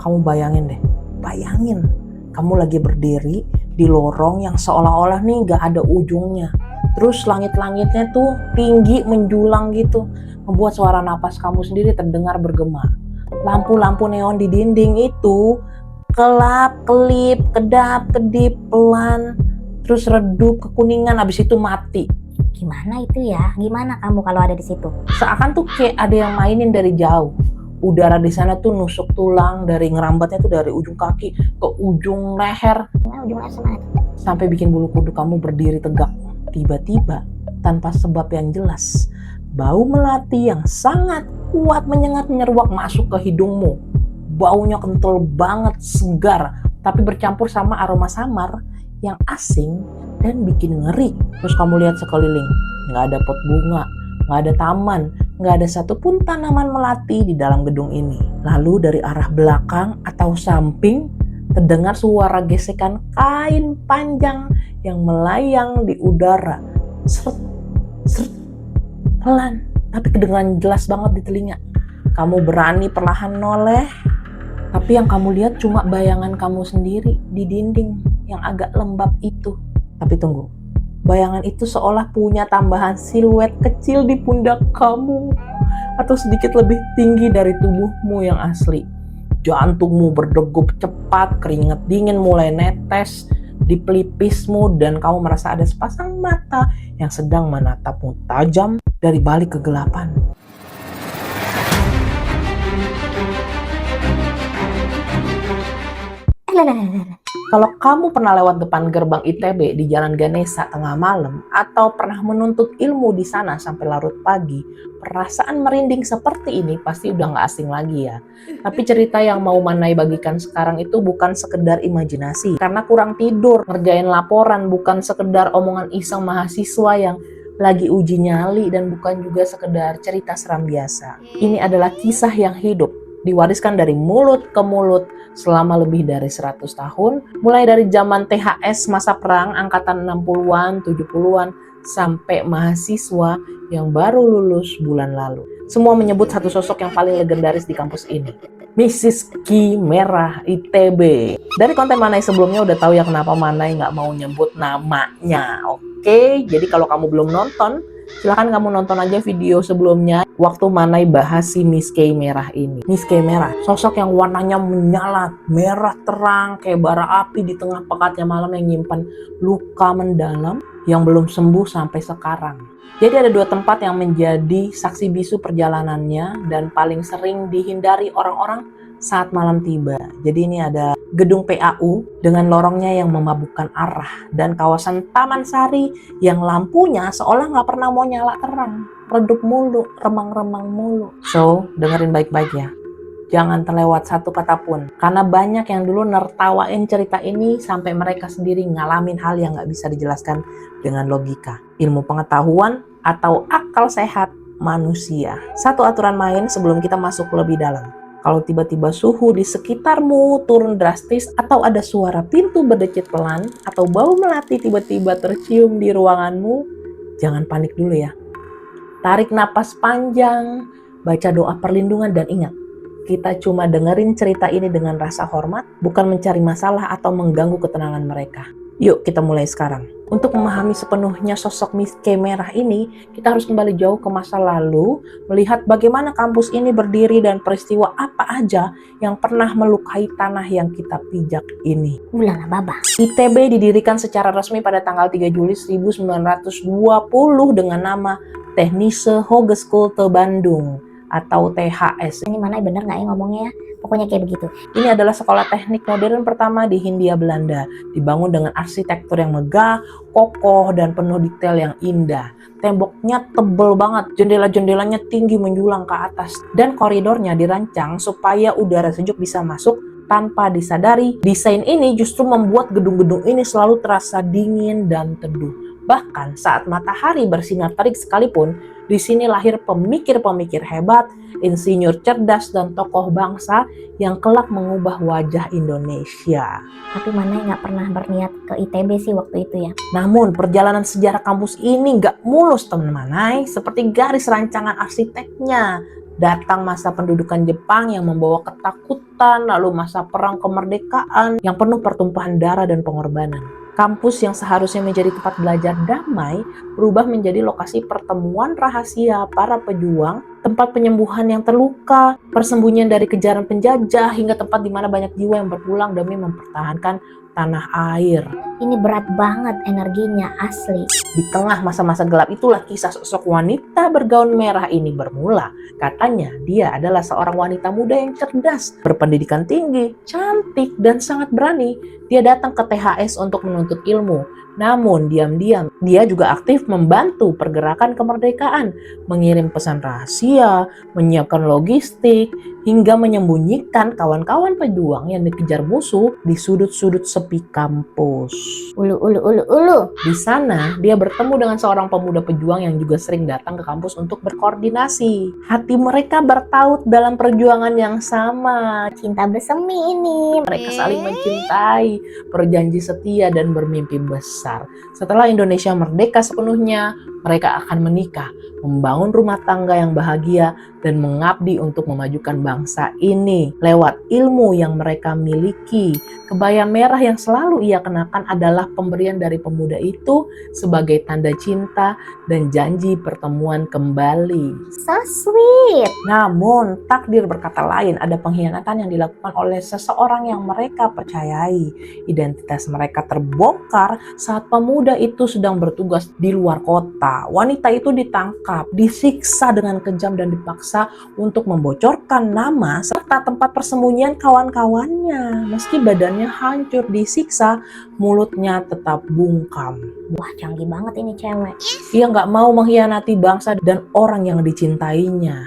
kamu bayangin deh, bayangin kamu lagi berdiri di lorong yang seolah-olah nih gak ada ujungnya. Terus langit-langitnya tuh tinggi menjulang gitu, membuat suara napas kamu sendiri terdengar bergema. Lampu-lampu neon di dinding itu kelap, kelip, kedap, kedip, pelan, terus redup kekuningan, abis itu mati. Gimana itu ya? Gimana kamu kalau ada di situ? Seakan tuh kayak ada yang mainin dari jauh. Udara di sana tuh nusuk tulang, dari ngerambatnya tuh dari ujung kaki ke ujung leher. Ujung leher sama sampai bikin bulu kuduk kamu berdiri tegak. Tiba-tiba, tanpa sebab yang jelas, bau melati yang sangat kuat menyengat menyeruak masuk ke hidungmu. Baunya kental banget, segar, tapi bercampur sama aroma samar yang asing dan bikin ngeri. Terus kamu lihat sekeliling, nggak ada pot bunga, nggak ada taman, nggak ada satupun tanaman melati di dalam gedung ini. Lalu dari arah belakang atau samping, terdengar suara gesekan kain panjang yang melayang di udara. Seret, seret, pelan, tapi kedengaran jelas banget di telinga. Kamu berani perlahan noleh, tapi yang kamu lihat cuma bayangan kamu sendiri di dinding yang agak lembab itu. Tapi tunggu, bayangan itu seolah punya tambahan siluet kecil di pundak kamu, atau sedikit lebih tinggi dari tubuhmu yang asli. Jantungmu berdegup cepat, keringat dingin mulai netes di pelipismu, dan kamu merasa ada sepasang mata yang sedang menatapmu tajam dari balik kegelapan. Kalau kamu pernah lewat depan gerbang ITB di Jalan Ganesha tengah malam, atau pernah menuntut ilmu di sana sampai larut pagi, perasaan merinding seperti ini pasti udah gak asing lagi ya. Tapi cerita yang mau Manai bagikan sekarang itu bukan sekedar imajinasi, karena kurang tidur, ngerjain laporan, bukan sekedar omongan iseng mahasiswa yang lagi uji nyali, dan bukan juga sekedar cerita seram biasa. Ini adalah kisah yang hidup, diwariskan dari mulut ke mulut selama lebih dari 100 tahun, mulai dari zaman THS masa perang angkatan 60-an, 70-an, sampai mahasiswa yang baru lulus bulan lalu. Semua menyebut satu sosok yang paling legendaris di kampus ini, Mrs. Ki Merah ITB. Dari konten Manai sebelumnya udah tahu ya kenapa Manai nggak mau nyebut namanya. Oke, jadi kalau kamu belum nonton, silahkan kamu nonton aja video sebelumnya waktu Manai bahas si Miss Ki Merah ini. Miss Ki Merah, sosok yang warnanya menyala, merah terang kayak bara api di tengah pekatnya malam, yang nyimpan luka mendalam yang belum sembuh sampai sekarang. Jadi ada dua tempat yang menjadi saksi bisu perjalanannya dan paling sering dihindari orang-orang saat malam tiba. Jadi ini ada gedung PAU dengan lorongnya yang memabukkan arah, dan kawasan Taman Sari yang lampunya seolah nggak pernah mau nyala terang, redup mulu, remang-remang mulu. So, dengerin baik-baik ya. Jangan terlewat satu kata pun, karena banyak yang dulu nertawain cerita ini sampai mereka sendiri ngalamin hal yang nggak bisa dijelaskan dengan logika, ilmu pengetahuan, atau akal sehat manusia. Satu aturan main sebelum kita masuk lebih dalam. Kalau tiba-tiba suhu di sekitarmu turun drastis, atau ada suara pintu berdecit pelan, atau bau melati tiba-tiba tercium di ruanganmu, jangan panik dulu ya. Tarik napas panjang, baca doa perlindungan, dan ingat, kita cuma dengerin cerita ini dengan rasa hormat, bukan mencari masalah atau mengganggu ketenangan mereka. Yuk kita mulai sekarang. Untuk memahami sepenuhnya sosok Miss Ki Merah ini, kita harus kembali jauh ke masa lalu, melihat bagaimana kampus ini berdiri dan peristiwa apa aja yang pernah melukai tanah yang kita pijak ini. Ulala baba. ITB didirikan secara resmi pada tanggal 3 Juli 1920 dengan nama Technische Hogeschool te Bandung atau THS. Ini Manai bener nggak ya ngomongnya ya? Pokoknya kayak begitu. Ini adalah sekolah teknik modern pertama di Hindia Belanda, dibangun dengan arsitektur yang megah, kokoh, dan penuh detail yang indah. Temboknya tebel banget, jendela-jendelanya tinggi menjulang ke atas, dan koridornya dirancang supaya udara sejuk bisa masuk tanpa disadari. Desain ini justru membuat gedung-gedung ini selalu terasa dingin dan teduh. Bahkan saat matahari bersinar terik sekalipun, di sini lahir pemikir-pemikir hebat, insinyur cerdas, dan tokoh bangsa yang kelak mengubah wajah Indonesia. Tapi Manai nggak pernah berniat ke ITB sih waktu itu ya. Namun perjalanan sejarah kampus ini nggak mulus teman Manai, seperti garis rancangan arsiteknya Datang masa pendudukan Jepang yang membawa ketakutan, lalu masa perang kemerdekaan yang penuh pertumpahan darah dan pengorbanan. Kampus yang seharusnya menjadi tempat belajar damai berubah menjadi lokasi pertemuan rahasia para pejuang, tempat penyembuhan yang terluka, persembunyian dari kejaran penjajah, hingga tempat di mana banyak jiwa yang berpulang demi mempertahankan tanah air. Ini berat banget energinya, asli. Di tengah masa-masa gelap itulah kisah sosok wanita bergaun merah ini bermula. Katanya dia adalah seorang wanita muda yang cerdas, berpendidikan tinggi, cantik, dan sangat berani. Dia datang ke THS untuk menuntut ilmu. Namun diam-diam dia juga aktif membantu pergerakan kemerdekaan, mengirim pesan rahasia, menyiapkan logistik, hingga menyembunyikan kawan-kawan pejuang yang dikejar musuh di sudut-sudut sepi kampus. Ulu. Di sana, dia bertemu dengan seorang pemuda pejuang yang juga sering datang ke kampus untuk berkoordinasi. Hati mereka bertaut dalam perjuangan yang sama. Cinta bersemi ini. Mereka saling mencintai, berjanji setia, dan bermimpi besar. Setelah Indonesia merdeka sepenuhnya, mereka akan menikah, membangun rumah tangga yang bahagia, dan mengabdi untuk memajukan bangsa ini lewat ilmu yang mereka miliki. Kebaya merah yang selalu ia kenakan adalah pemberian dari pemuda itu sebagai tanda cinta dan janji pertemuan kembali. So sweet. Namun, takdir berkata lain, ada pengkhianatan yang dilakukan oleh seseorang yang mereka percayai. Identitas mereka terbongkar saat pemuda itu sedang bertugas di luar kota. Wanita itu ditangkap, disiksa dengan kejam dan dipaksa untuk membocorkan nama serta tempat persembunyian kawan-kawannya. Meski badannya hancur disiksa, mulutnya tetap bungkam. Wah, canggih banget ini cewek. Ia nggak mau mengkhianati bangsa dan orang yang dicintainya.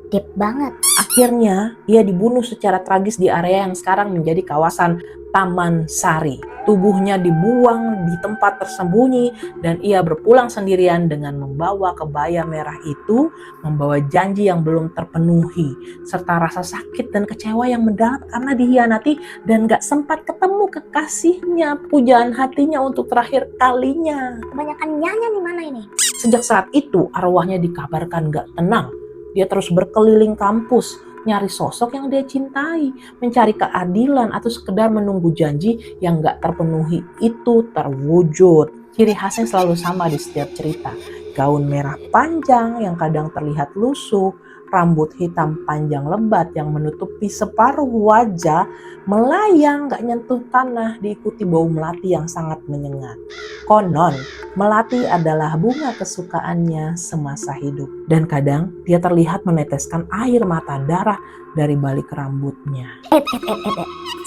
Deep banget. Akhirnya, ia dibunuh secara tragis di area yang sekarang menjadi kawasan Taman Sari. Tubuhnya dibuang di tempat tersembunyi dan ia berpulang sendirian dengan membawa kebaya merah itu, membawa janji yang belum terpenuhi, serta rasa sakit dan kecewa yang mendalam karena dihianati dan gak sempat ketemu kekasihnya, pujaan hatinya untuk terakhir kalinya. Kebanyakan nyanyi nih, mana ini? Sejak saat itu, arwahnya dikabarkan gak tenang. Dia terus berkeliling kampus, nyari sosok yang dia cintai, mencari keadilan, atau sekedar menunggu janji yang gak terpenuhi itu terwujud. Ciri khasnya selalu sama di setiap cerita. Gaun merah panjang yang kadang terlihat lusuh, rambut hitam panjang lebat yang menutupi separuh wajah, melayang gak nyentuh tanah, diikuti bau melati yang sangat menyengat. Konon, melati adalah bunga kesukaannya semasa hidup. Dan kadang dia terlihat meneteskan air mata darah dari balik rambutnya.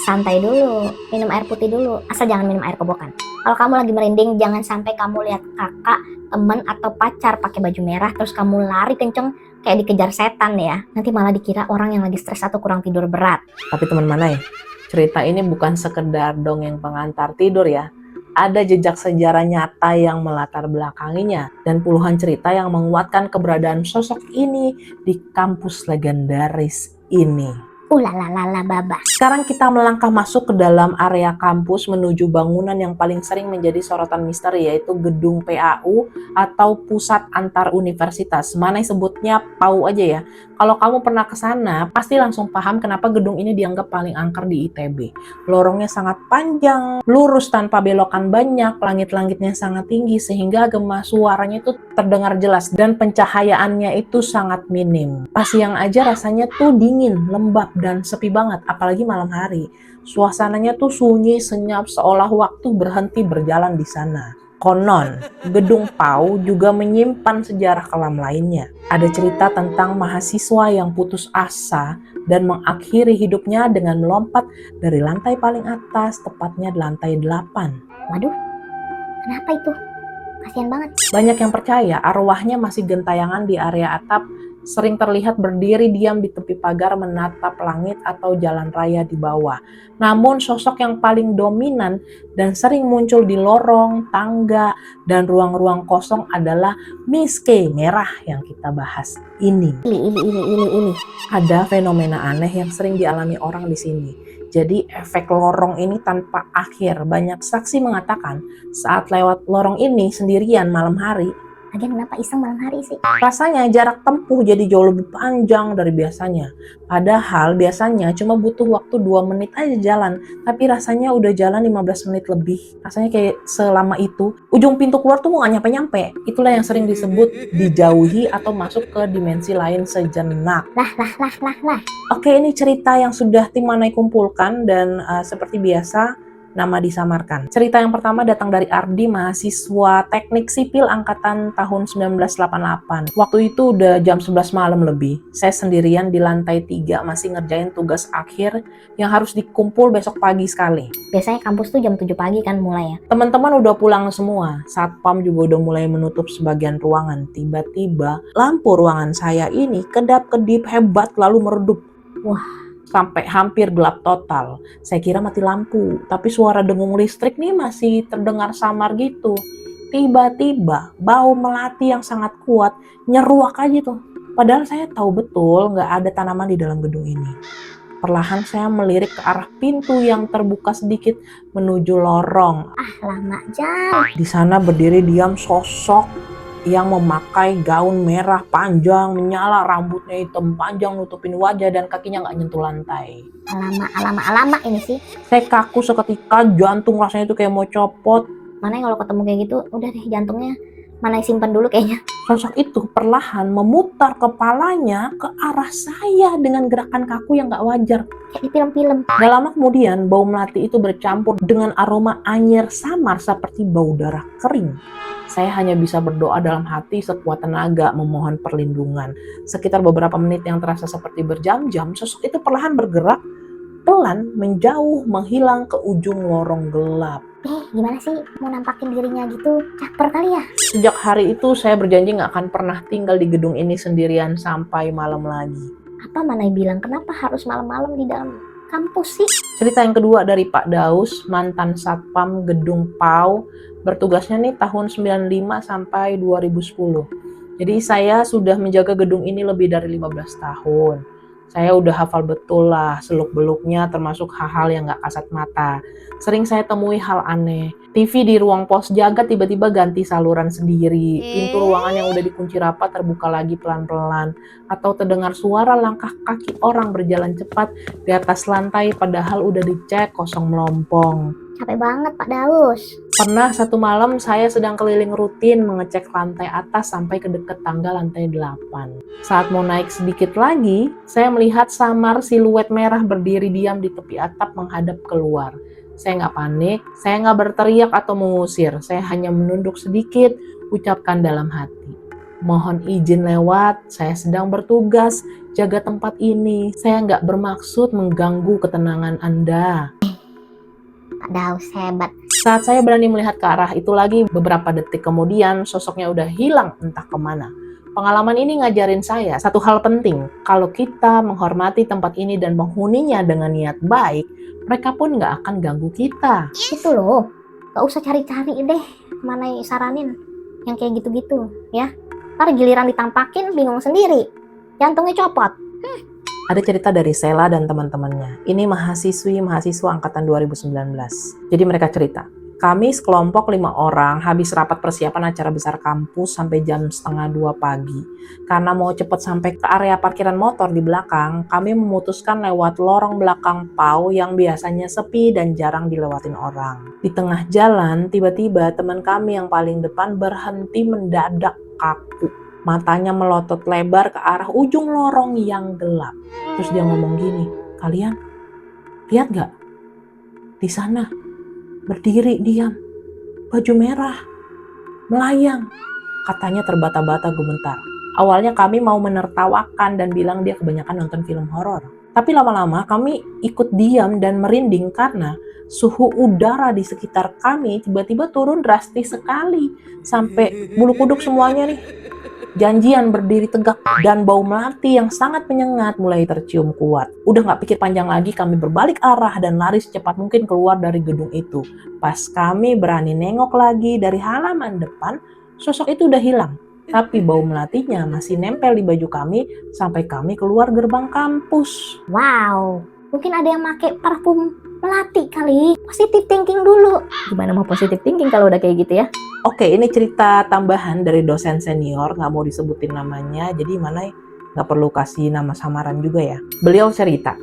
Santai dulu, minum air putih dulu, asal jangan minum air kobokan. Kalau kamu lagi merinding, jangan sampai kamu lihat kakak, temen, atau pacar pakai baju merah terus kamu lari kenceng kayak dikejar setan ya. Nanti malah dikira orang yang lagi stres atau kurang tidur berat. Tapi teman mana ya, cerita ini bukan sekedar dongeng pengantar tidur ya. Ada jejak sejarah nyata yang melatar belakanginya dan puluhan cerita yang menguatkan keberadaan sosok ini di kampus legendaris ini. Ulalalala baba. Sekarang kita melangkah masuk ke dalam area kampus menuju bangunan yang paling sering menjadi sorotan misteri, yaitu gedung PAU atau Pusat Antar Universitas. Mana sebutnya PAU aja ya. Kalau kamu pernah ke sana, pasti langsung paham kenapa gedung ini dianggap paling angker di ITB. Lorongnya sangat panjang, lurus tanpa belokan banyak, langit-langitnya sangat tinggi sehingga gema suaranya itu terdengar jelas dan pencahayaannya itu sangat minim. Pas siang aja rasanya tuh dingin, lembab, dan sepi banget, apalagi malam hari. Suasananya tuh sunyi, senyap, seolah waktu berhenti berjalan di sana. Konon, gedung PAU juga menyimpan sejarah kelam lainnya. Ada cerita tentang mahasiswa yang putus asa dan mengakhiri hidupnya dengan melompat dari lantai paling atas, tepatnya di lantai 8. Waduh, kenapa itu? Kasian banget. Banyak yang percaya arwahnya masih gentayangan di area atap, sering terlihat berdiri diam di tepi pagar menatap langit atau jalan raya di bawah. Namun sosok yang paling dominan dan sering muncul di lorong, tangga, dan ruang-ruang kosong adalah Miss K merah yang kita bahas ini. Ini. Ada fenomena aneh yang sering dialami orang di sini. Jadi efek lorong ini tanpa akhir. Banyak saksi mengatakan saat lewat lorong ini sendirian malam hari, Lagian kenapa iseng malam hari sih? Rasanya jarak tempuh jadi jauh lebih panjang dari biasanya. Padahal biasanya cuma butuh waktu 2 menit aja jalan, tapi rasanya udah jalan 15 menit lebih. Rasanya kayak selama itu. Ujung pintu keluar tuh nggak nyampe-nyampe. Itulah yang sering disebut dijauhi atau masuk ke dimensi lain sejenak. Lah. Oke, ini cerita yang sudah tim Manai kumpulkan dan seperti biasa nama disamarkan. Cerita yang pertama datang dari Ardi, mahasiswa teknik sipil angkatan tahun 1988. Waktu itu udah jam 11 malam lebih. Saya sendirian di lantai 3 masih ngerjain tugas akhir yang harus dikumpul besok pagi sekali. Biasanya kampus tuh jam 7 pagi kan mulai ya. Teman-teman udah pulang semua. Satpam juga udah mulai menutup sebagian ruangan. Tiba-tiba lampu ruangan saya ini kedap-kedip hebat lalu meredup. Wah, sampai hampir gelap total. Saya kira mati lampu, tapi suara dengung listrik nih masih terdengar samar gitu. Tiba-tiba bau melati yang sangat kuat nyeruak aja tuh. Padahal saya tahu betul nggak ada tanaman di dalam gedung ini. Perlahan saya melirik ke arah pintu yang terbuka sedikit menuju lorong. Lama Jan. Di sana berdiri diam sosok yang memakai gaun merah panjang menyala, rambutnya hitam panjang nutupin wajah dan kakinya nggak nyentuh lantai. Alamak ini sih. Saya kaku seketika, jantung rasanya itu kayak mau copot. Mana kalau ketemu kayak gitu, udah deh jantungnya mana simpan dulu kayaknya. Sosok itu perlahan memutar kepalanya ke arah saya dengan gerakan kaku yang nggak wajar. Kayak di film-film. Gak lama kemudian bau melati itu bercampur dengan aroma anyir samar seperti bau darah kering. Saya hanya bisa berdoa dalam hati sekuat tenaga memohon perlindungan. Sekitar beberapa menit yang terasa seperti berjam-jam, sosok itu perlahan bergerak, pelan menjauh menghilang ke ujung lorong gelap. Gimana sih mau nampakin dirinya gitu? Caper kali ya? Sejak hari itu saya berjanji gak akan pernah tinggal di gedung ini sendirian sampai malam lagi. Apa Manai bilang kenapa harus malam-malam di dalam kampus sih? Cerita yang kedua dari Pak Daus, mantan Satpam Gedung PAU, bertugasnya nih tahun 95 sampai 2010. Jadi saya sudah menjaga gedung ini lebih dari 15 tahun. Saya udah hafal betul lah seluk-beluknya termasuk hal-hal yang gak kasat mata. Sering saya temui hal aneh. TV di ruang pos jaga tiba-tiba ganti saluran sendiri. Pintu ruangan yang udah dikunci rapat terbuka lagi pelan-pelan. Atau terdengar suara langkah kaki orang berjalan cepat di atas lantai padahal udah dicek kosong melompong. Capek banget Pak Daus. Pernah satu malam saya sedang keliling rutin mengecek lantai atas sampai ke dekat tangga lantai 8. Saat mau naik sedikit lagi, saya melihat samar siluet merah berdiri diam di tepi atap menghadap keluar. Saya nggak panik, saya nggak berteriak atau mengusir, saya hanya menunduk sedikit, ucapkan dalam hati. Mohon izin lewat, saya sedang bertugas, jaga tempat ini. Saya nggak bermaksud mengganggu ketenangan Anda. Pak Daus hebat. Saat saya berani melihat ke arah itu lagi, beberapa detik kemudian sosoknya udah hilang entah kemana. Pengalaman ini ngajarin saya satu hal penting. Kalau kita menghormati tempat ini dan menghuninya dengan niat baik, mereka pun nggak akan ganggu kita. Itu loh. Gak usah cari-cari deh. Manai saranin yang kayak gitu-gitu ya. Ntar giliran ditampakin bingung sendiri. Jantungnya copot. Ada cerita dari Sela dan teman-temannya. Ini mahasiswa angkatan 2019. Jadi mereka cerita, kami sekelompok 5 orang habis rapat persiapan acara besar kampus sampai jam 1:30 pagi. Karena mau cepat sampai ke area parkiran motor di belakang, kami memutuskan lewat lorong belakang PAU yang biasanya sepi dan jarang dilewatin orang. Di tengah jalan, tiba-tiba teman kami yang paling depan berhenti mendadak kaku. Matanya melotot lebar ke arah ujung lorong yang gelap. Terus dia ngomong gini, kalian lihat gak? Di sana berdiri diam, baju merah, melayang. Katanya terbata-bata gemetar. Awalnya kami mau menertawakan dan bilang dia kebanyakan nonton film horor. Tapi lama-lama kami ikut diam dan merinding karena suhu udara di sekitar kami tiba-tiba turun drastis sekali. Sampai bulu kuduk semuanya nih. Janjian berdiri tegak dan bau melati yang sangat menyengat mulai tercium kuat. Udah gak pikir panjang lagi, kami berbalik arah dan lari secepat mungkin keluar dari gedung itu. Pas kami berani nengok lagi dari halaman depan, sosok itu udah hilang. Tapi bau melatinya masih nempel di baju kami sampai kami keluar gerbang kampus. Wow, Mungkin ada yang pakai parfum melati kali. Positive thinking dulu. Gimana mau positive thinking kalau udah kayak gitu ya? Oke, ini cerita tambahan dari dosen senior, nggak mau disebutin namanya, jadi mana nggak perlu kasih nama samaran juga ya. Beliau cerita,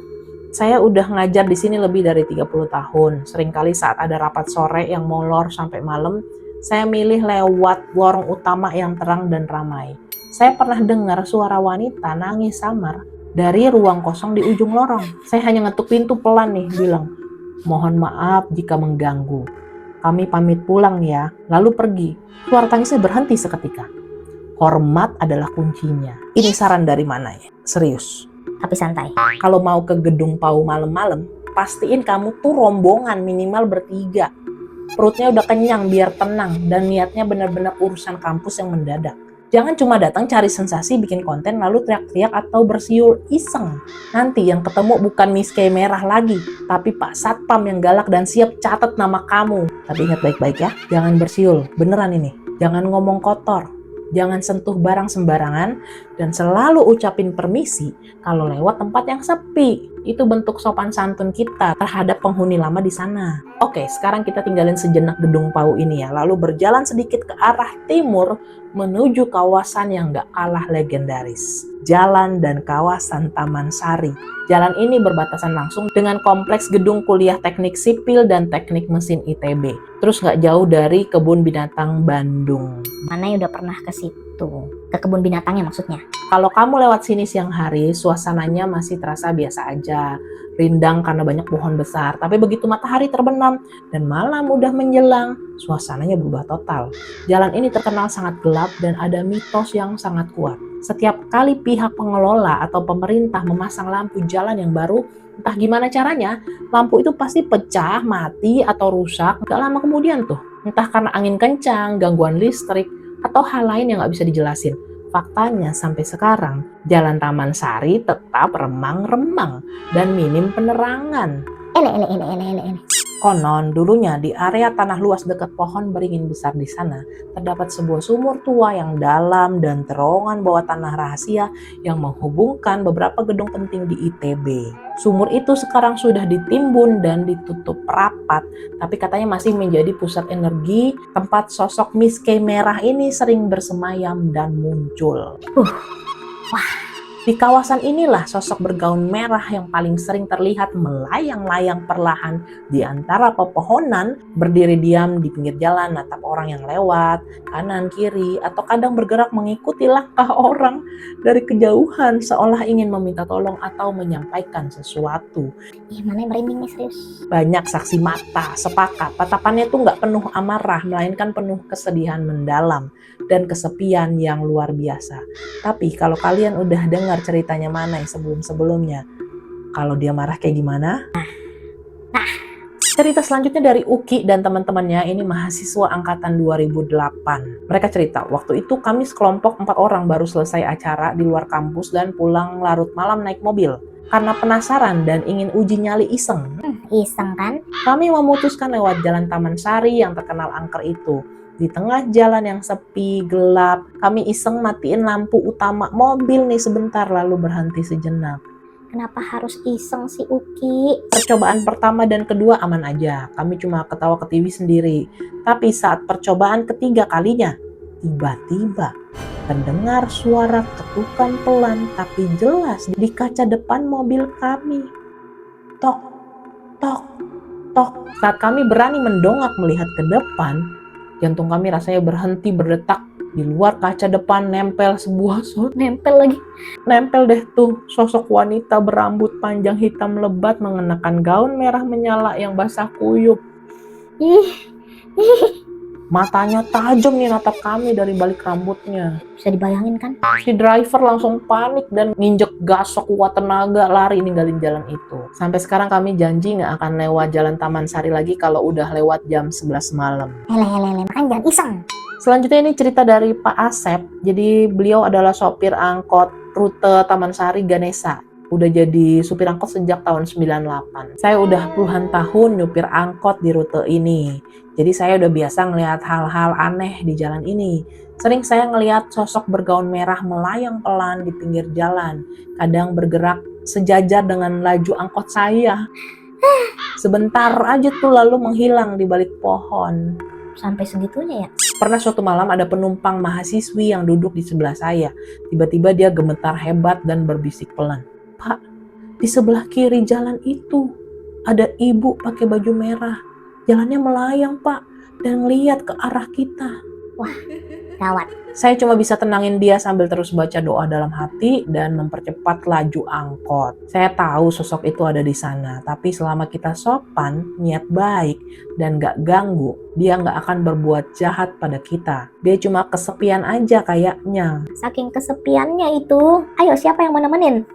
saya udah ngajar di sini lebih dari 30 tahun. Seringkali saat ada rapat sore yang molor sampai malam, saya milih lewat lorong utama yang terang dan ramai. Saya pernah dengar suara wanita nangis samar dari ruang kosong di ujung lorong. Saya hanya ngetuk pintu pelan nih, bilang, mohon maaf jika mengganggu. Kami pamit pulang ya, lalu pergi. Suara tangisnya berhenti seketika. Hormat adalah kuncinya. Ini saran dari mana ya? Serius. Tapi santai. Kalau mau ke gedung PAU malam-malam, pastiin kamu tuh rombongan minimal bertiga. Perutnya udah kenyang biar tenang dan niatnya benar-benar urusan kampus yang mendadak. Jangan cuma datang cari sensasi bikin konten lalu teriak-teriak atau bersiul iseng. Nanti yang ketemu bukan Miss K merah lagi, tapi Pak Satpam yang galak dan siap catat nama kamu. Tapi ingat baik-baik ya, jangan bersiul, beneran ini. Jangan ngomong kotor, jangan sentuh barang sembarangan, dan selalu ucapin permisi kalau lewat tempat yang sepi. Itu bentuk sopan santun kita terhadap penghuni lama di sana. Oke, sekarang kita tinggalin sejenak gedung PAU ini ya, lalu berjalan sedikit ke arah timur menuju kawasan yang gak kalah legendaris. Jalan dan kawasan Taman Sari. Jalan ini berbatasan langsung dengan kompleks gedung kuliah teknik sipil dan teknik mesin ITB. Terus gak jauh dari kebun binatang Bandung. Mana yang udah pernah ke situ? Ke kebun binatangnya maksudnya. Kalau kamu lewat sini siang hari, suasananya masih terasa biasa aja. Rindang karena banyak pohon besar. Tapi begitu matahari terbenam dan malam udah menjelang, suasananya berubah total. Jalan ini terkenal sangat gelap dan ada mitos yang sangat kuat. Setiap kali pihak pengelola atau pemerintah memasang lampu jalan yang baru, entah gimana caranya, lampu itu pasti pecah, mati, atau rusak. Gak lama kemudian tuh, entah karena angin kencang, gangguan listrik, atau hal lain yang gak bisa dijelasin. Faktanya sampai sekarang, Jalan Taman Sari tetap remang-remang dan minim penerangan. Ele. Konon, dulunya di area tanah luas dekat pohon beringin besar di sana, terdapat sebuah sumur tua yang dalam dan terowongan bawah tanah rahasia yang menghubungkan beberapa gedung penting di ITB. Sumur itu sekarang sudah ditimbun dan ditutup rapat, tapi katanya masih menjadi pusat energi tempat sosok Miss K merah ini sering bersemayam dan muncul. Di kawasan inilah sosok bergaun merah yang paling sering terlihat melayang-layang perlahan di antara pepohonan, berdiri diam di pinggir jalan, natap orang yang lewat, kanan, kiri, atau kadang bergerak mengikuti langkah orang dari kejauhan seolah ingin meminta tolong atau menyampaikan sesuatu. Mana yang merinding nih serius. Banyak saksi mata sepakat tatapannya tuh nggak penuh amarah, melainkan penuh kesedihan mendalam dan kesepian yang luar biasa. Tapi kalau kalian udah dengar ceritanya Manai sebelum-sebelumnya, kalau dia marah kayak gimana? Cerita selanjutnya dari Uki dan teman-temannya, ini mahasiswa angkatan 2008. Mereka cerita, waktu itu kami sekelompok 4 orang baru selesai acara di luar kampus dan pulang larut malam naik mobil. Karena penasaran dan ingin uji nyali iseng, Iseng kan? kami memutuskan lewat jalan Taman Sari yang terkenal angker itu. Di tengah jalan yang sepi, gelap, kami iseng matiin lampu utama mobil nih sebentar lalu berhenti sejenak. Kenapa harus iseng sih Uki? Percobaan pertama dan kedua aman aja, kami cuma ketawa-ketiwi sendiri. Tapi saat percobaan ketiga kalinya, tiba-tiba terdengar suara ketukan pelan tapi jelas di kaca depan mobil kami. Tok, tok, tok. Saat kami berani mendongak melihat ke depan, jantung kami rasanya berhenti berdetak. Di luar kaca depan nempel sebuah Nempel lagi. Nempel deh tuh sosok wanita berambut panjang hitam lebat mengenakan gaun merah menyala yang basah kuyup. Ih. Matanya tajam nih natap kami dari balik rambutnya. Bisa dibayangin kan? Si driver langsung panik dan nginjek gas sekuat tenaga lari ninggalin jalan itu. Sampai sekarang kami janji nggak akan lewat jalan Taman Sari lagi kalau udah lewat jam 11 malam. Makanya jangan iseng. Selanjutnya ini cerita dari Pak Asep. Jadi beliau adalah sopir angkot rute Taman Sari Ganesha. Udah jadi supir angkot sejak tahun 98. Saya udah puluhan tahun nyupir angkot di rute ini. Jadi saya udah biasa ngelihat hal-hal aneh di jalan ini. Sering saya ngelihat sosok bergaun merah melayang pelan di pinggir jalan. Kadang bergerak sejajar dengan laju angkot saya. Sebentar aja tuh lalu menghilang di balik pohon. Sampai segitunya ya? Pernah suatu malam ada penumpang mahasiswi yang duduk di sebelah saya. Tiba-tiba dia gemetar hebat dan berbisik pelan. "Pak, di sebelah kiri jalan itu ada ibu pakai baju merah. Jalannya melayang, Pak, dan ngeliat ke arah kita." Gawat. Saya cuma bisa tenangin dia sambil terus baca doa dalam hati dan mempercepat laju angkot. Saya tahu sosok itu ada di sana, tapi selama kita sopan, niat baik, dan gak ganggu, dia gak akan berbuat jahat pada kita. Dia cuma kesepian aja kayaknya. Saking kesepiannya itu, ayo siapa yang mau nemenin?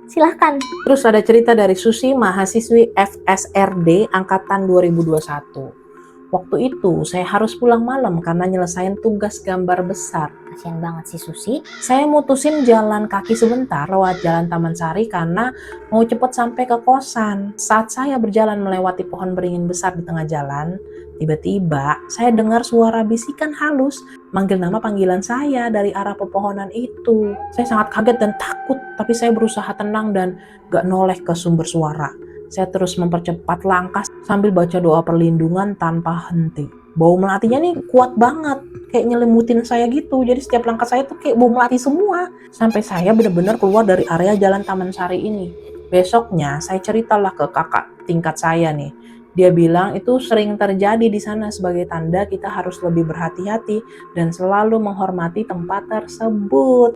Silahkan. Terus ada cerita dari Susi, mahasiswi FSRD angkatan 2021. Waktu itu saya harus pulang malam karena nyelesain tugas gambar besar. Kasian banget si Susi. Saya mutusin jalan kaki sebentar lewat jalan Taman Sari karena mau cepet sampai ke kosan. Saat saya berjalan melewati pohon beringin besar di tengah jalan, tiba-tiba saya dengar suara bisikan halus manggil nama panggilan saya dari arah pepohonan itu. Saya sangat kaget dan takut, tapi saya berusaha tenang dan gak noleh ke sumber suara. Saya terus mempercepat langkah sambil baca doa perlindungan tanpa henti. Bau melatinya nih kuat banget, kayak nyelimutin saya gitu. Jadi setiap langkah saya tuh kayak bau melati semua. Sampai saya benar-benar keluar dari area jalan Taman Sari ini. Besoknya saya ceritalah ke kakak tingkat saya nih. Dia bilang itu sering terjadi di sana sebagai tanda kita harus lebih berhati-hati dan selalu menghormati tempat tersebut.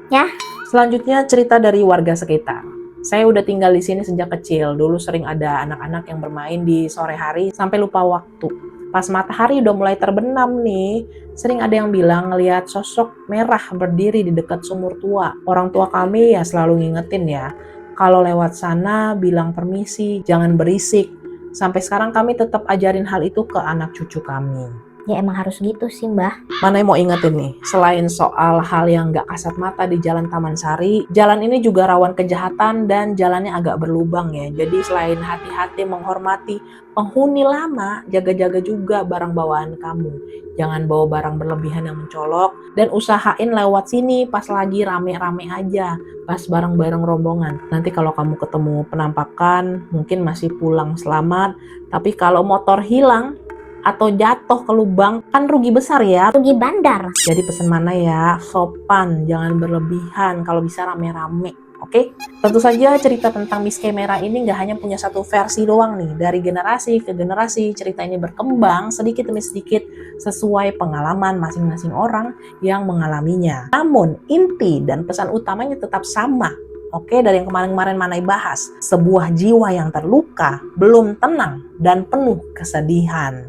Ya. Selanjutnya cerita dari warga sekitar. Saya udah tinggal di sini sejak kecil. Dulu sering ada anak-anak yang bermain di sore hari sampai lupa waktu. Pas matahari udah mulai terbenam nih, sering ada yang bilang ngelihat sosok merah berdiri di dekat sumur tua. Orang tua kami ya selalu ngingetin ya, kalau lewat sana bilang permisi, jangan berisik. Sampai sekarang kami tetap ajarin hal itu ke anak cucu kami. Ya emang harus gitu sih Mbah. Mana yang mau ingetin nih, selain soal hal yang gak kasat mata di jalan Taman Sari, jalan ini juga rawan kejahatan dan jalannya agak berlubang ya. Jadi selain hati-hati menghormati penghuni lama, jaga-jaga juga barang bawaan kamu. Jangan bawa barang berlebihan yang mencolok dan usahain lewat sini pas lagi rame-rame aja, pas bareng-bareng rombongan. Nanti kalau kamu ketemu penampakan, mungkin masih pulang selamat, tapi kalau motor hilang atau jatuh ke lubang kan rugi besar ya. Rugi bandar. Jadi pesen mana ya, sopan, jangan berlebihan, kalau bisa rame-rame. Oke? Tentu saja cerita tentang Miss Kamera ini nggak hanya punya satu versi doang nih. Dari generasi ke generasi cerita ini berkembang sedikit demi sedikit sesuai pengalaman masing-masing orang yang mengalaminya. Namun inti dan pesan utamanya tetap sama. Oke, dari yang kemarin-kemarin Manai bahas, sebuah jiwa yang terluka, belum tenang, dan penuh kesedihan.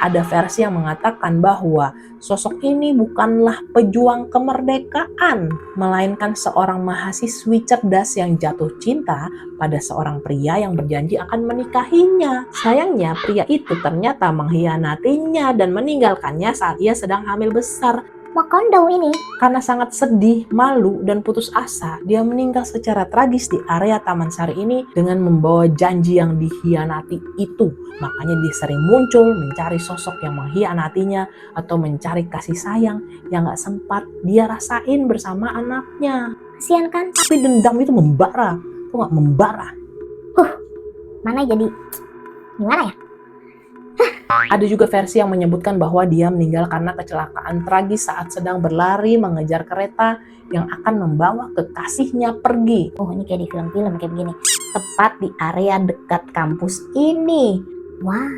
Ada versi yang mengatakan bahwa sosok ini bukanlah pejuang kemerdekaan, melainkan seorang mahasiswi cerdas yang jatuh cinta pada seorang pria yang berjanji akan menikahinya. Sayangnya, pria itu ternyata mengkhianatinya dan meninggalkannya saat ia sedang hamil besar. Wakondo ini. Karena sangat sedih, malu, dan putus asa, dia meninggal secara tragis di area Taman Sari ini dengan membawa janji yang dikhianati itu. Makanya dia sering muncul mencari sosok yang mengkhianatinya atau mencari kasih sayang yang gak sempat dia rasain bersama anaknya. Kasian kan? Tapi dendam itu membara, tuh gak membara. Mana jadi gimana ya? Ada juga versi yang menyebutkan bahwa dia meninggal karena kecelakaan tragis saat sedang berlari mengejar kereta yang akan membawa kekasihnya pergi. Oh, ini kayak di film-film kayak begini. Tepat di area dekat kampus ini. Wah.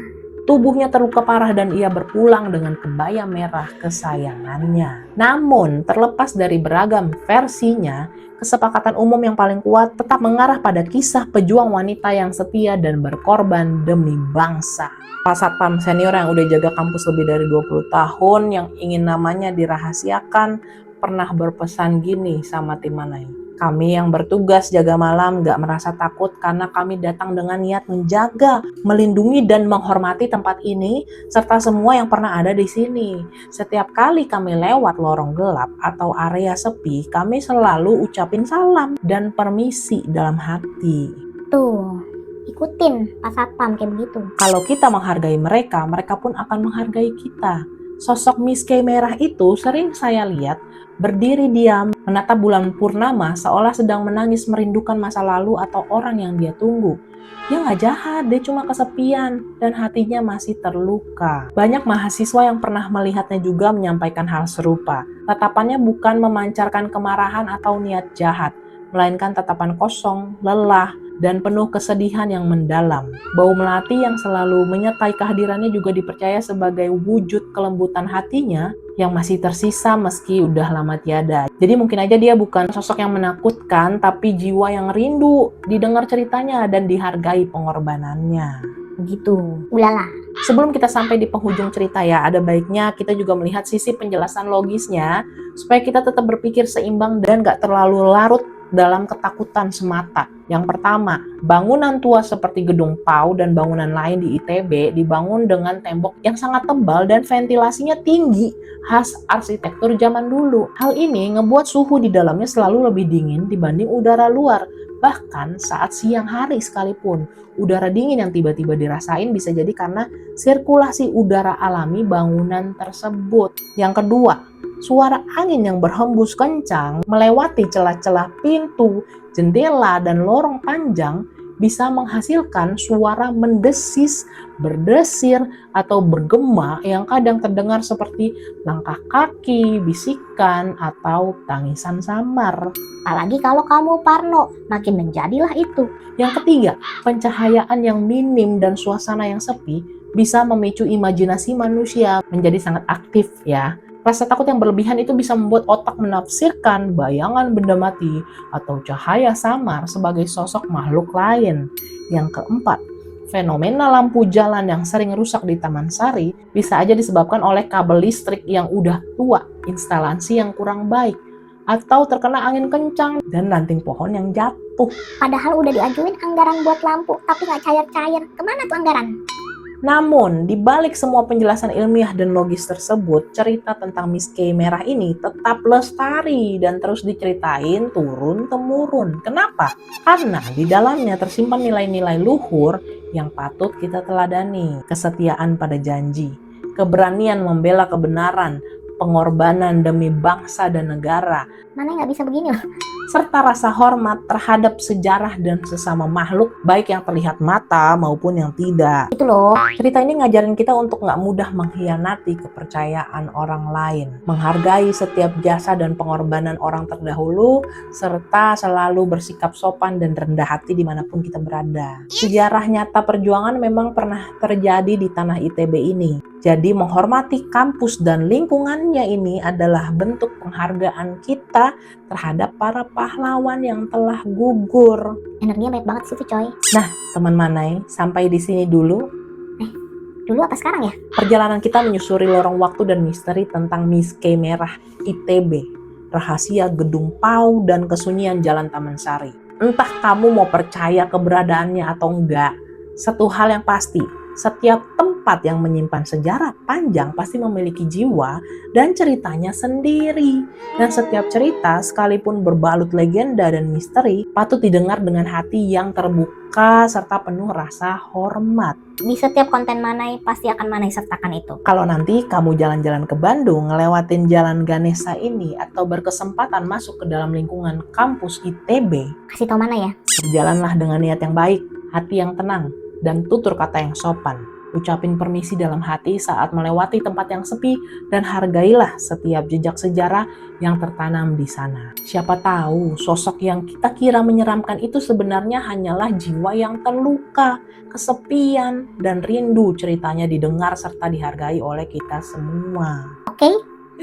Tubuhnya terluka parah dan ia berpulang dengan kebaya merah kesayangannya. Namun, terlepas dari beragam versinya, kesepakatan umum yang paling kuat tetap mengarah pada kisah pejuang wanita yang setia dan berkorban demi bangsa. Pak Satpam senior yang udah jaga kampus lebih dari 20 tahun yang ingin namanya dirahasiakan pernah berpesan gini sama tim Manai. Kami yang bertugas jaga malam gak merasa takut karena kami datang dengan niat menjaga, melindungi dan menghormati tempat ini serta semua yang pernah ada di sini. Setiap kali kami lewat lorong gelap atau area sepi, kami selalu ucapin salam dan permisi dalam hati. Tuh, ikutin Pak Satpam kayak begitu. Kalau kita menghargai mereka, mereka pun akan menghargai kita. Sosok Miss Kamera itu sering saya lihat berdiri diam, menatap bulan purnama seolah sedang menangis merindukan masa lalu atau orang yang dia tunggu. Dia nggak jahat, dia cuma kesepian dan hatinya masih terluka. Banyak mahasiswa yang pernah melihatnya juga menyampaikan hal serupa. Tatapannya bukan memancarkan kemarahan atau niat jahat, melainkan tatapan kosong, lelah, dan penuh kesedihan yang mendalam. Bau melati yang selalu menyertai kehadirannya juga dipercaya sebagai wujud kelembutan hatinya yang masih tersisa meski udah lama tiada. Jadi mungkin aja dia bukan sosok yang menakutkan, tapi jiwa yang rindu didengar ceritanya dan dihargai pengorbanannya. Begitu. Ulala. Sebelum kita sampai di penghujung cerita ya, ada baiknya kita juga melihat sisi penjelasan logisnya supaya kita tetap berpikir seimbang dan gak terlalu larut dalam ketakutan semata. Yang pertama, bangunan tua seperti Gedung PAU dan bangunan lain di ITB dibangun dengan tembok yang sangat tebal dan ventilasinya tinggi, khas arsitektur zaman dulu. Hal ini ngebuat suhu di dalamnya selalu lebih dingin dibanding udara luar. Bahkan saat siang hari sekalipun, udara dingin yang tiba-tiba dirasain bisa jadi karena sirkulasi udara alami bangunan tersebut. Yang kedua, suara angin yang berhembus kencang melewati celah-celah pintu, jendela, dan lorong panjang bisa menghasilkan suara mendesis, berdesir, atau bergema yang kadang terdengar seperti langkah kaki, bisikan, atau tangisan samar. Apalagi kalau kamu parno, makin menjadilah itu. Yang ketiga, pencahayaan yang minim dan suasana yang sepi bisa memicu imajinasi manusia menjadi sangat aktif ya. Rasa takut yang berlebihan itu bisa membuat otak menafsirkan bayangan benda mati atau cahaya samar sebagai sosok makhluk lain. Yang keempat, fenomena lampu jalan yang sering rusak di Taman Sari bisa aja disebabkan oleh kabel listrik yang udah tua, instalasi yang kurang baik, atau terkena angin kencang dan ranting pohon yang jatuh. Padahal udah diajuin anggaran buat lampu, tapi nggak cair-cair. Kemana tuh anggaran? Namun, di balik semua penjelasan ilmiah dan logis tersebut, cerita tentang Miss K merah ini tetap lestari dan terus diceritain turun-temurun. Kenapa? Karena di dalamnya tersimpan nilai-nilai luhur yang patut kita teladani. Kesetiaan pada janji, keberanian membela kebenaran, pengorbanan demi bangsa dan negara, Mana nggak bisa begini loh. serta rasa hormat terhadap sejarah dan sesama makhluk, baik yang terlihat mata maupun yang tidak. Itu loh. Cerita ini ngajarin kita untuk nggak mudah mengkhianati kepercayaan orang lain, menghargai setiap jasa dan pengorbanan orang terdahulu, serta selalu bersikap sopan dan rendah hati dimanapun kita berada. Sejarah nyata perjuangan memang pernah terjadi di tanah ITB ini. Jadi menghormati kampus dan lingkungannya ini adalah bentuk penghargaan kita terhadap para pahlawan yang telah gugur. Energinya baik banget sih coy. Teman Manai, sampai di sini dulu. Dulu apa sekarang ya? Perjalanan kita menyusuri lorong waktu dan misteri tentang Miss K merah ITB, rahasia Gedung PAU, dan kesunyian Jalan Taman Sari. Entah kamu mau percaya keberadaannya atau enggak, satu hal yang pasti, setiap tempat yang menyimpan sejarah panjang pasti memiliki jiwa dan ceritanya sendiri. Dan setiap cerita, sekalipun berbalut legenda dan misteri, patut didengar dengan hati yang terbuka serta penuh rasa hormat. Di setiap konten Manai pasti akan Manai sertakan itu. Kalau nanti kamu jalan-jalan ke Bandung, ngelewatin Jalan Ganesha ini, atau berkesempatan masuk ke dalam lingkungan kampus ITB, Kasih tau Manai ya. berjalanlah dengan niat yang baik, hati yang tenang, dan tutur kata yang sopan. Ucapin permisi dalam hati saat melewati tempat yang sepi dan hargailah setiap jejak sejarah yang tertanam di sana. Siapa tahu sosok yang kita kira menyeramkan itu sebenarnya hanyalah jiwa yang terluka, kesepian, dan rindu ceritanya didengar serta dihargai oleh kita semua. Oke?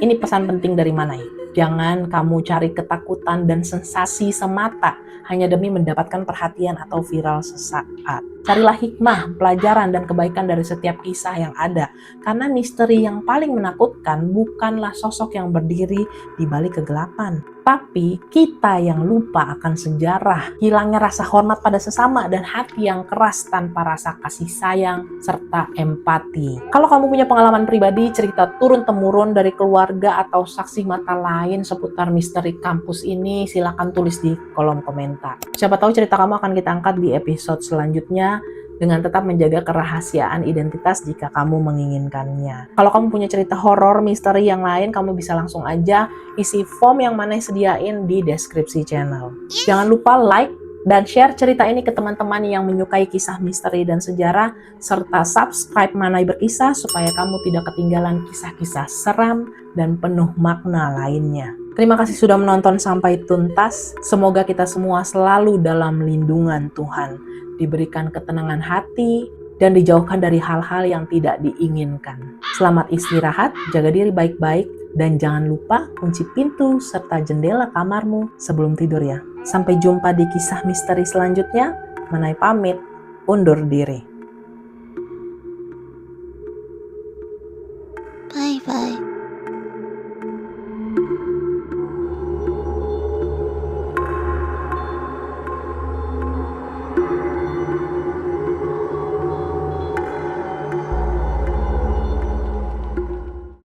Ini pesan penting dari Manai. Jangan kamu cari ketakutan dan sensasi semata hanya demi mendapatkan perhatian atau viral sesaat. Carilah hikmah, pelajaran, dan kebaikan dari setiap kisah yang ada. Karena misteri yang paling menakutkan bukanlah sosok yang berdiri di balik kegelapan, tapi kita yang lupa akan sejarah, hilangnya rasa hormat pada sesama, dan hati yang keras tanpa rasa kasih sayang serta empati. Kalau kamu punya pengalaman pribadi, cerita turun-temurun dari keluarga atau saksi mata lain seputar misteri kampus ini, silakan tulis di kolom komentar. Siapa tahu cerita kamu akan kita angkat di episode selanjutnya. dengan tetap menjaga kerahasiaan identitas jika kamu menginginkannya. Kalau kamu punya cerita horor, misteri yang lain, kamu bisa langsung aja isi form yang Manai sediain di deskripsi channel. Jangan lupa like dan share cerita ini ke teman-teman yang menyukai kisah misteri dan sejarah, serta subscribe Manai Berkisah supaya kamu tidak ketinggalan kisah-kisah seram dan penuh makna lainnya. Terima kasih sudah menonton sampai tuntas. Semoga kita semua selalu dalam lindungan Tuhan, diberikan ketenangan hati, dan dijauhkan dari hal-hal yang tidak diinginkan. Selamat istirahat, jaga diri baik-baik, dan jangan lupa kunci pintu serta jendela kamarmu sebelum tidur ya. Sampai jumpa di kisah misteri selanjutnya. Manai pamit, undur diri.